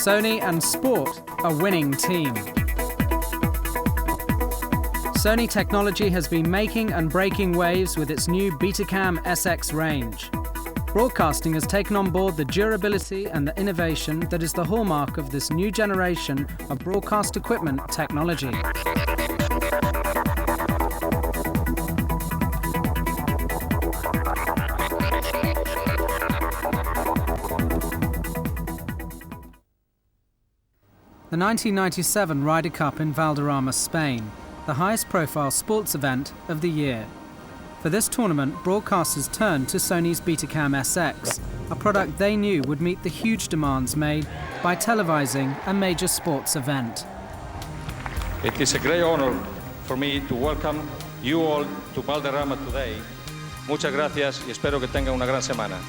Sony and sport a winning team. Sony Technology has been making and breaking waves with its new Betacam SX range. Broadcasting has taken on board the durability and the innovation that is the hallmark of this new generation of broadcast equipment technology. The 1997 Ryder Cup in Valderrama, Spain, the highest profile sports event of the year. For this tournament, broadcasters turned to Sony's Betacam SX, a product they knew would meet the huge demands made by televising a major sports event. It is a great honor for me to welcome you all to Valderrama today. Muchas gracias y espero que tengan una gran semana.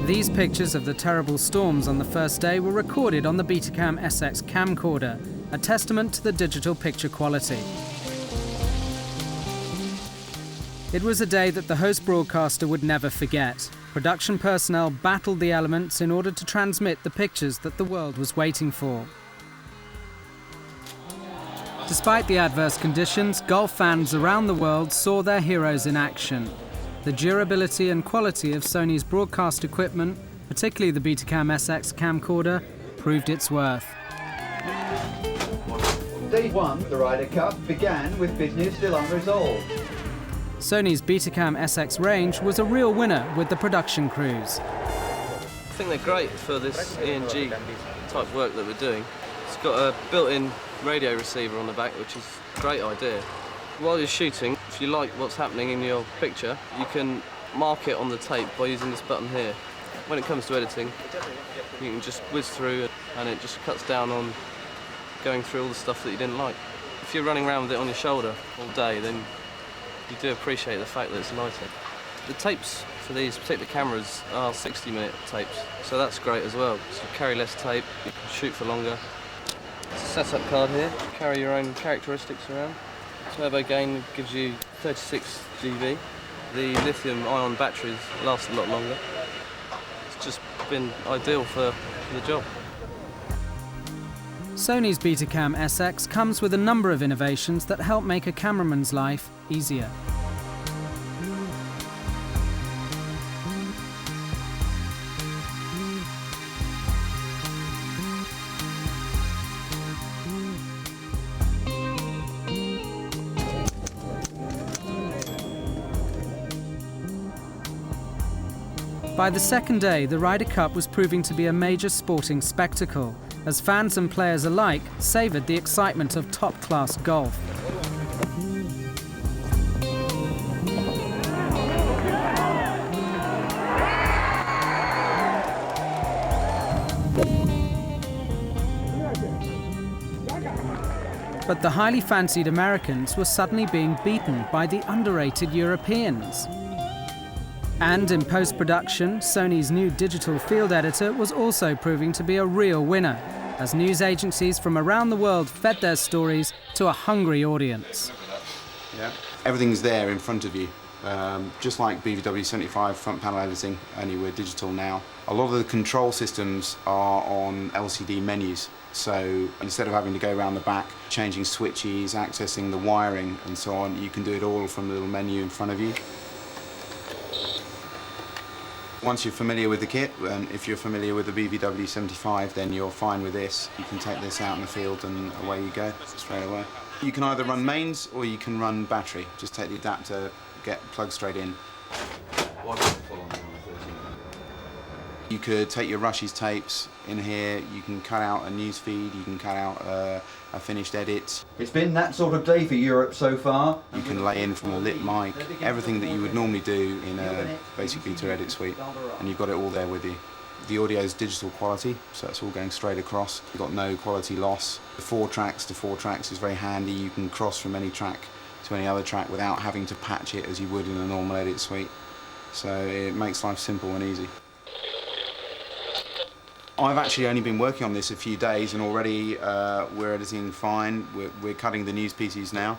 These pictures of the terrible storms on the first day were recorded on the Betacam SX camcorder, a testament to the digital picture quality. It was a day that the host broadcaster would never forget. Production personnel battled the elements in order to transmit the pictures that the world was waiting for. Despite the adverse conditions, golf fans around the world saw their heroes in action. The durability and quality of Sony's broadcast equipment, particularly the Betacam SX camcorder, proved its worth. Day one of the Ryder Cup began with business still unresolved. Sony's Betacam SX range was a real winner with the production crews. I think they're great for this ENG type work that we're doing. It's got a built-in radio receiver on the back, which is a great idea. While you're shooting, if you like what's happening in your picture, you can mark it on the tape by using this button here. When it comes to editing, you can just whiz through and it just cuts down on going through all the stuff that you didn't like. If you're running around with it on your shoulder all day, then you do appreciate the fact that it's lighter. The tapes for these particular cameras are 60-minute tapes, so that's great as well. So you carry less tape, you can shoot for longer. It's a setup card here, carry your own characteristics around. Turbo gain gives you 36 GB. The lithium-ion batteries last a lot longer. It's just been ideal for the job. Sony's Betacam SX comes with a number of innovations that help make a cameraman's life easier. By the second day, the Ryder Cup was proving to be a major sporting spectacle, as fans and players alike savoured the excitement of top-class golf. But the highly fancied Americans were suddenly being beaten by the underrated Europeans. And in post-production, Sony's new digital field editor was also proving to be a real winner, as news agencies from around the world fed their stories to a hungry audience. Yeah. Everything's there in front of you, just like BVW75 front panel editing, only we're digital now. A lot of the control systems are on LCD menus, so instead of having to go around the back, changing switches, accessing the wiring and so on, you can do it all from the little menu in front of you. Once you're familiar with the kit, and if you're familiar with the BVW75, then you're fine with this. You can take this out in the field and away you go, straight away. You can either run mains or you can run battery. Just take the adapter, get plugged straight in. You could take your Rush's tapes in here, you can cut out a news feed, you can cut out a finished edit. It's been that sort of day for Europe so far. You can lay in from a lit mic, everything that you would normally do in a basically to edit suite, and you've got it all there with you. The audio is digital quality, so it's all going straight across. You've got no quality loss. The 4 tracks to 4 tracks is very handy. You can cross from any track to any other track without having to patch it as you would in a normal edit suite. So it makes life simple and easy. I've actually only been working on this a few days and already we're editing fine. We're cutting the news pieces now.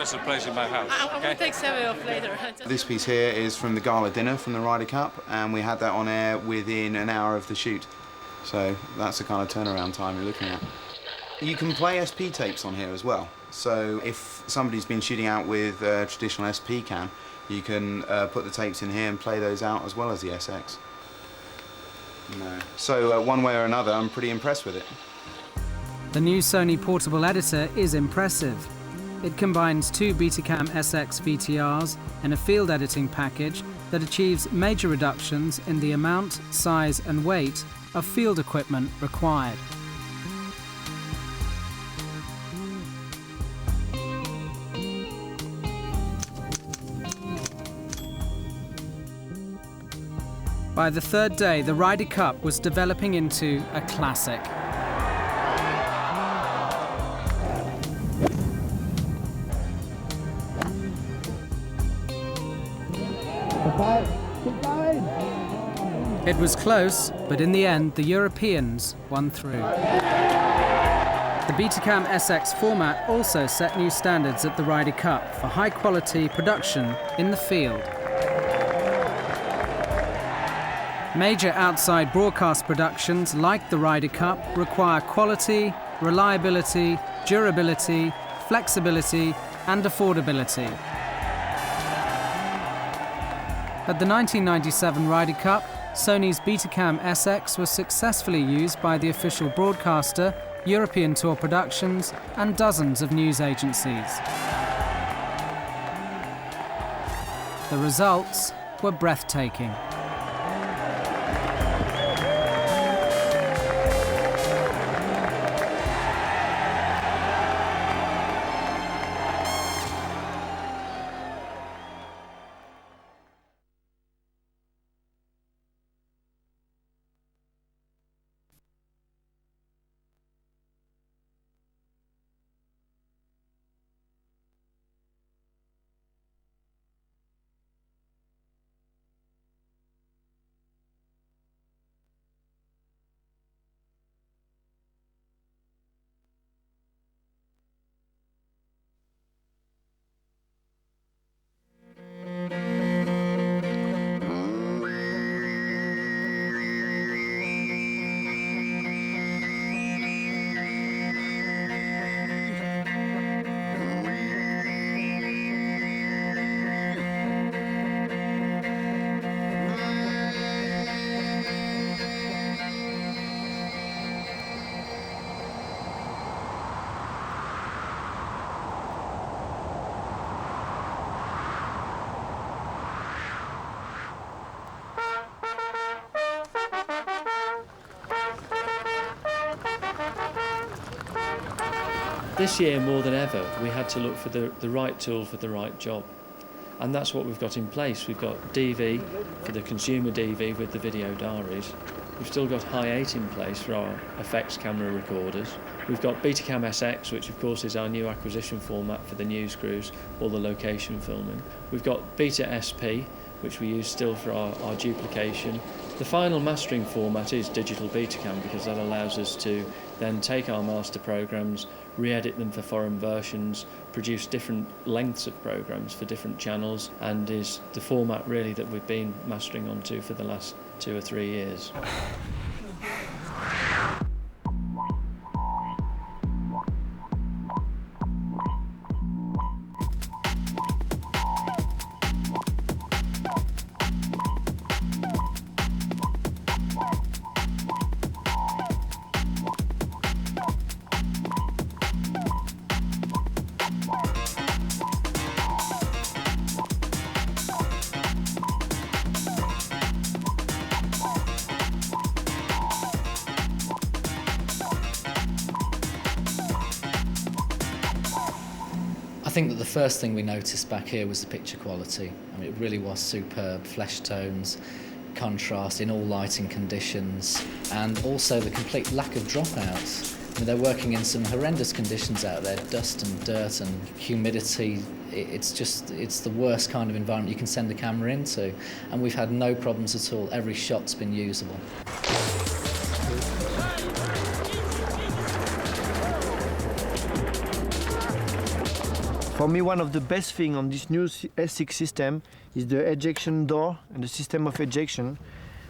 special place in my house. I'm going to take several off later. This piece here is from the gala dinner from the Ryder Cup, and we had that on air within an hour of the shoot. So that's the kind of turnaround time you're looking at. You can play SP tapes on here as well. So if somebody's been shooting out with a traditional SP cam, you can put the tapes in here and play those out as well as the SX. No. So one way or another, I'm pretty impressed with it. The new Sony portable editor is impressive. It combines 2 Betacam SX VTRs in a field editing package that achieves major reductions in the amount, size and weight of field equipment required. By the third day, the Ryder Cup was developing into a classic. It was close, but in the end, the Europeans won through. The Betacam SX format also set new standards at the Ryder Cup for high-quality production in the field. Major outside broadcast productions like the Ryder Cup require quality, reliability, durability, flexibility, and affordability. At the 1997 Ryder Cup, Sony's Betacam SX was successfully used by the official broadcaster, European Tour Productions, and dozens of news agencies. The results were breathtaking. This year, more than ever, we had to look for the right tool for the right job. And that's what we've got in place. We've got DV for the consumer DV with the video diaries. We've still got Hi8 in place for our effects camera recorders. We've got Betacam SX, which of course is our new acquisition format for the news crews or the location filming. We've got Beta SP, which we use still for our duplication. The final mastering format is digital Betacam because that allows us to then take our master programs, re-edit them for foreign versions, produce different lengths of programs for different channels, and is the format really that we've been mastering onto for the last 2 or 3 years. I think that the first thing we noticed back here was the picture quality. I mean, it really was superb, flesh tones, contrast in all lighting conditions, and also the complete lack of dropouts. I mean, they're working in some horrendous conditions out there, dust and dirt and humidity. It's the worst kind of environment you can send a camera into, and we've had no problems at all. Every shot's been usable. For me, one of the best things on this new S6 system is the ejection door and the system of ejection,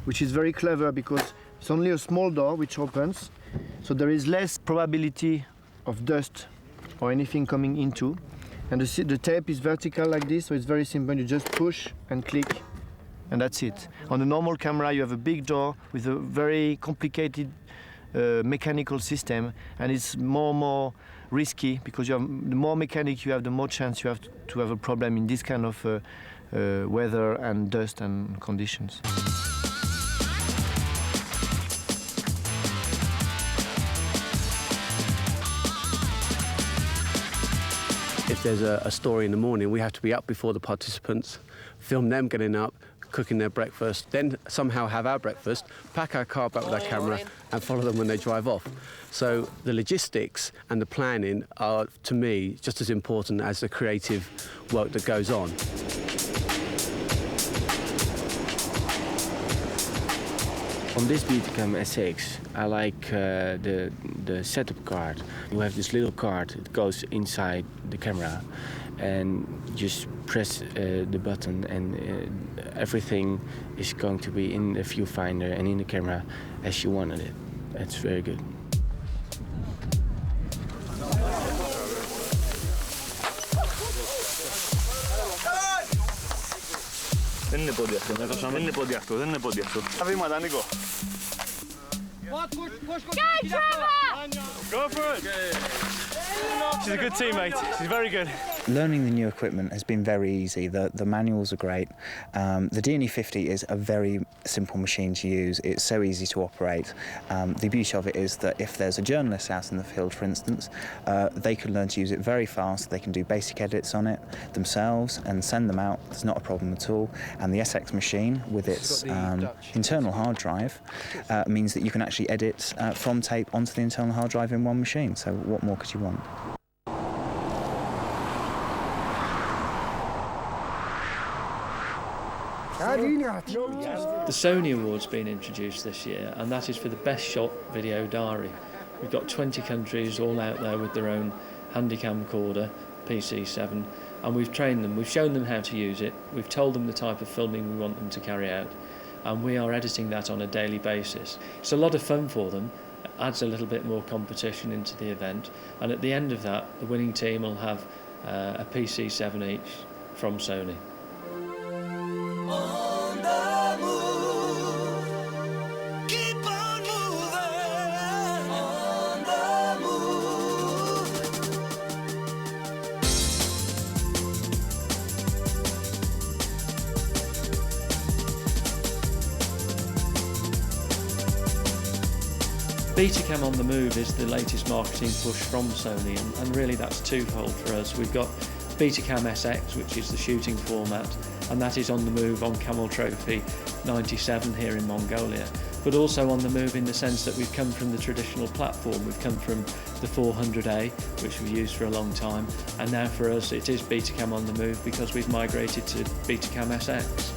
which is very clever because it's only a small door which opens, so there is less probability of dust or anything coming into. And the tape is vertical like this, so it's very simple. You just push and click, and that's it. On a normal camera, you have a big door with a very complicated mechanical system, and it's more risky because the more mechanic you have, the more chance you have to have a problem in this kind of weather and dust and conditions. If there's a story in the morning, we have to be up before the participants, film them getting up, cooking their breakfast, then somehow have our breakfast, pack our car back with our camera and follow them when they drive off. So the logistics and the planning are, to me, just as important as the creative work that goes on. On this Betacam S6, I like the setup card. You have this little card that goes inside the camera, and just press the button, and everything is going to be in the viewfinder and in the camera as you wanted it. It's very good. Δεν είναι πόδι αυτό, δεν είναι πόδι αυτό. Τα βήματα, Νίκο. Go, Trevor! Go for it! She's a good teammate, she's very good. Learning the new equipment has been very easy. The manuals are great. The DNE50 is a very simple machine to use. It's so easy to operate. The beauty of it is that if there's a journalist out in the field, for instance, they can learn to use it very fast. They can do basic edits on it themselves and send them out. There's not a problem at all. And the SX machine, with its internal hard drive, means that you can actually edit from tape onto the internal hard drive in one machine. So what more could you want? The Sony Award's been introduced this year, and that is for the best shot video diary. We've got 20 countries all out there with their own handy camcorder, PC7, and we've trained them, we've shown them how to use it, we've told them the type of filming we want them to carry out, and we are editing that on a daily basis. It's a lot of fun for them, it adds a little bit more competition into the event, and at the end of that, the winning team will have a PC7 each from Sony. On the move, keep on moving. On the move. Betacam on the Move is the latest marketing push from Sony, and really that's twofold for us. We've got Betacam SX, which is the shooting format, and that is on the move on Camel Trophy 97 here in Mongolia, but also on the move in the sense that we've come from the traditional platform. We've come from the 400A, which we've used for a long time, and now for us it is Betacam on the Move because we've migrated to Betacam SX.